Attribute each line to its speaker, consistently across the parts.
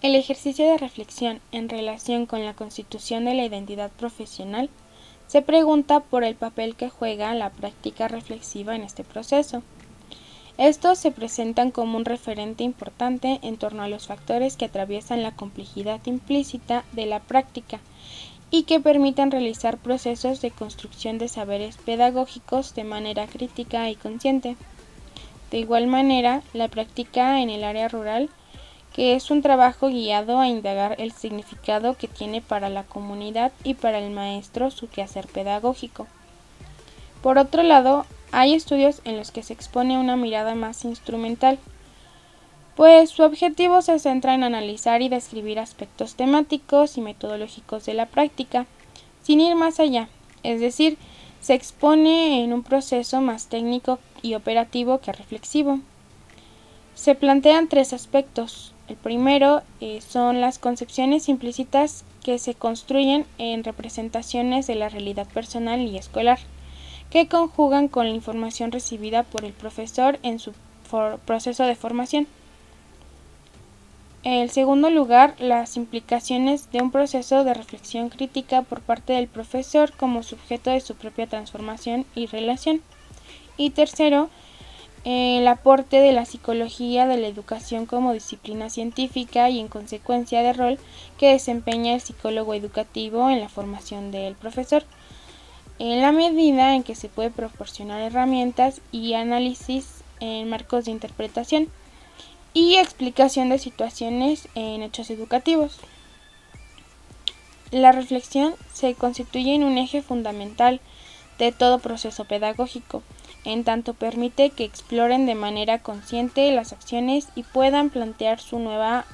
Speaker 1: El ejercicio de reflexión en relación con la constitución de la identidad profesional se pregunta por el papel que juega la práctica reflexiva en este proceso. Estos se presentan como un referente importante en torno a los factores que atraviesan la complejidad implícita de la práctica y que permitan realizar procesos de construcción de saberes pedagógicos de manera crítica y consciente. De igual manera, la práctica en el área rural, que es un trabajo guiado a indagar el significado que tiene para la comunidad y para el maestro su quehacer pedagógico. Por otro lado, hay estudios en los que se expone una mirada más instrumental, pues su objetivo se centra en analizar y describir aspectos temáticos y metodológicos de la práctica, sin ir más allá, es decir, se expone en un proceso más técnico y operativo que reflexivo. Se plantean tres aspectos. El primero son las concepciones implícitas que se construyen en representaciones de la realidad personal y escolar, que conjugan con la información recibida por el profesor en su proceso de formación. En segundo lugar, las implicaciones de un proceso de reflexión crítica por parte del profesor como sujeto de su propia transformación y relación. Y tercero, el aporte de la psicología de la educación como disciplina científica y en consecuencia de rol que desempeña el psicólogo educativo en la formación del profesor, en la medida en que se puede proporcionar herramientas y análisis en marcos de interpretación y explicación de situaciones en hechos educativos. La reflexión se constituye en un eje fundamental de todo proceso pedagógico, en tanto permite que exploren de manera consciente las acciones y puedan plantear su nueva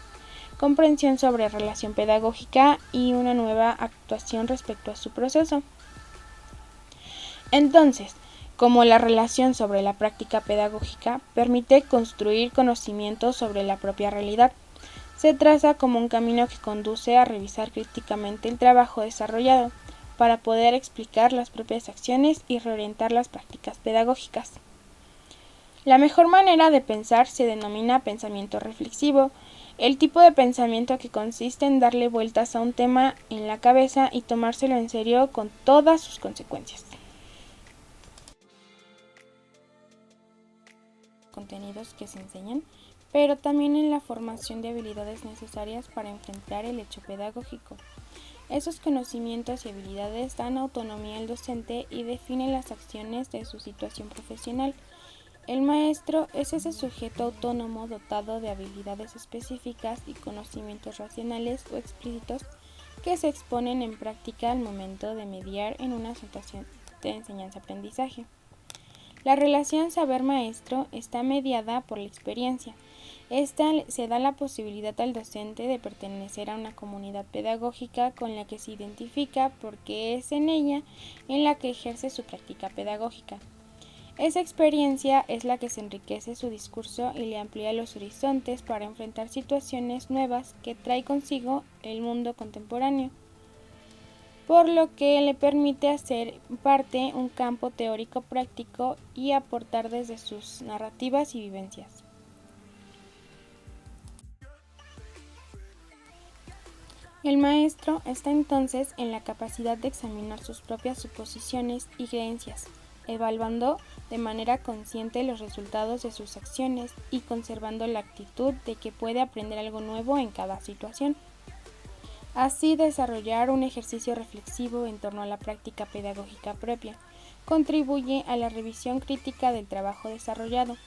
Speaker 1: comprensión sobre relación pedagógica y una nueva actuación respecto a su proceso. Entonces, como la relación sobre la práctica pedagógica permite construir conocimientos sobre la propia realidad, se traza como un camino que conduce a revisar críticamente el trabajo desarrollado para poder explicar las propias acciones y reorientar las prácticas pedagógicas. La mejor manera de pensar se denomina pensamiento reflexivo, el tipo de pensamiento que consiste en darle vueltas a un tema en la cabeza y tomárselo en serio con todas sus consecuencias. Contenidos que se enseñan, pero también en la formación de habilidades necesarias para enfrentar el hecho pedagógico. Esos conocimientos y habilidades dan autonomía al docente y definen las acciones de su situación profesional. El maestro es ese sujeto autónomo dotado de habilidades específicas y conocimientos racionales o explícitos que se exponen en práctica al momento de mediar en una situación de enseñanza-aprendizaje. La relación saber-maestro está mediada por la experiencia. Esta se da la posibilidad al docente de pertenecer a una comunidad pedagógica con la que se identifica porque es en ella en la que ejerce su práctica pedagógica. Esa experiencia es la que se enriquece su discurso y le amplía los horizontes para enfrentar situaciones nuevas que trae consigo el mundo contemporáneo, por lo que le permite hacer parte un campo teórico práctico y aportar desde sus narrativas y vivencias. El maestro está entonces en la capacidad de examinar sus propias suposiciones y creencias, evaluando de manera consciente los resultados de sus acciones y conservando la actitud de que puede aprender algo nuevo en cada situación. Así, desarrollar un ejercicio reflexivo en torno a la práctica pedagógica propia contribuye a la revisión crítica del trabajo desarrollado,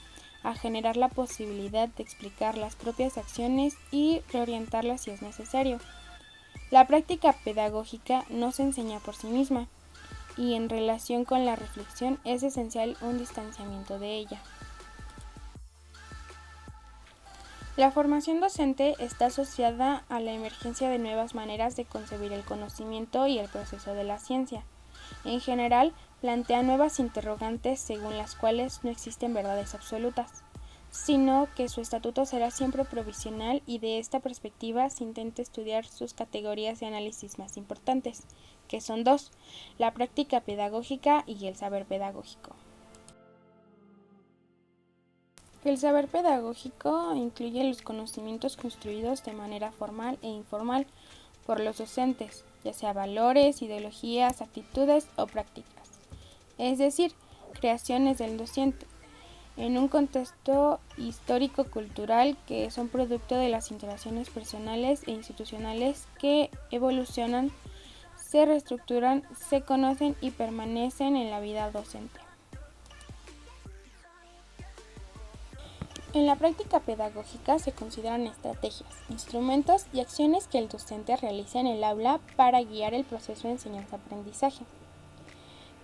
Speaker 1: a generar la posibilidad de explicar las propias acciones y reorientarlas si es necesario. La práctica pedagógica no se enseña por sí misma, y en relación con la reflexión es esencial un distanciamiento de ella. La formación docente está asociada a la emergencia de nuevas maneras de concebir el conocimiento y el proceso de la ciencia. En general, plantea nuevas interrogantes según las cuales no existen verdades absolutas, sino que su estatuto será siempre provisional y de esta perspectiva se intenta estudiar sus categorías de análisis más importantes, que son dos: la práctica pedagógica y el saber pedagógico. El saber pedagógico incluye los conocimientos construidos de manera formal e informal por los docentes, ya sea valores, ideologías, actitudes o prácticas, es decir, creaciones del docente, en un contexto histórico-cultural que son producto de las interacciones personales e institucionales que evolucionan, se reestructuran, se conocen y permanecen en la vida docente. En la práctica pedagógica se consideran estrategias, instrumentos y acciones que el docente realiza en el aula para guiar el proceso de enseñanza-aprendizaje,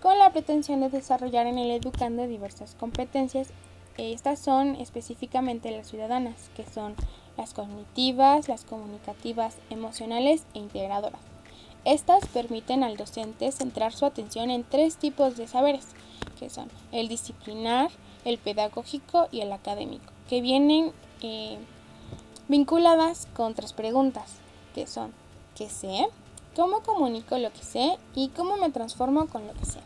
Speaker 1: con la pretensión de desarrollar en el educando diversas competencias. Estas son específicamente las ciudadanas, que son las cognitivas, las comunicativas, emocionales e integradoras. Estas permiten al docente centrar su atención en 3 tipos de saberes, que son el disciplinar, el pedagógico y el académico, que vienen vinculadas con 3 preguntas, que son ¿qué sé?, ¿cómo comunico lo que sé? Y ¿cómo me transformo con lo que sé?